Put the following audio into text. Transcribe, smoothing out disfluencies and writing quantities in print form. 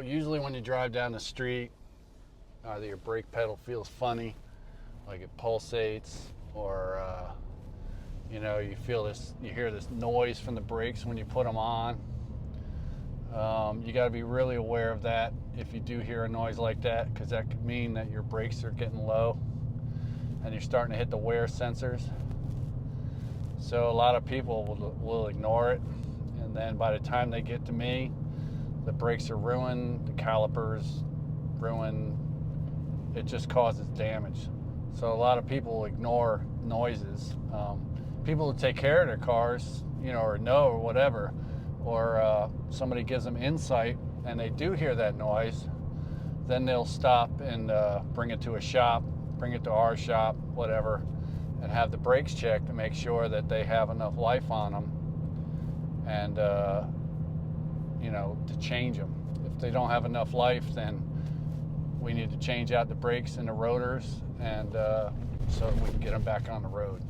Usually when you drive down the street, either your brake pedal feels funny, like it pulsates, or you feel this, you hear this noise from the brakes when you put them on. You got to be really aware of that if you do hear a noise like that, because that could mean that your brakes are getting low and you're starting to hit the wear sensors. So a lot of people will ignore it, and then by the time they get to me, the brakes are ruined, the calipers ruined, it just causes damage. So a lot of people ignore noises. People who take care of their cars, or know or whatever, or somebody gives them insight and they do hear that noise, then they'll stop and bring it to a shop, bring it to our shop, whatever, and have the brakes checked to make sure that they have enough life on them, and to change them. If they don't have enough life, then we need to change out the brakes and the rotors, and so we can get them back on the road.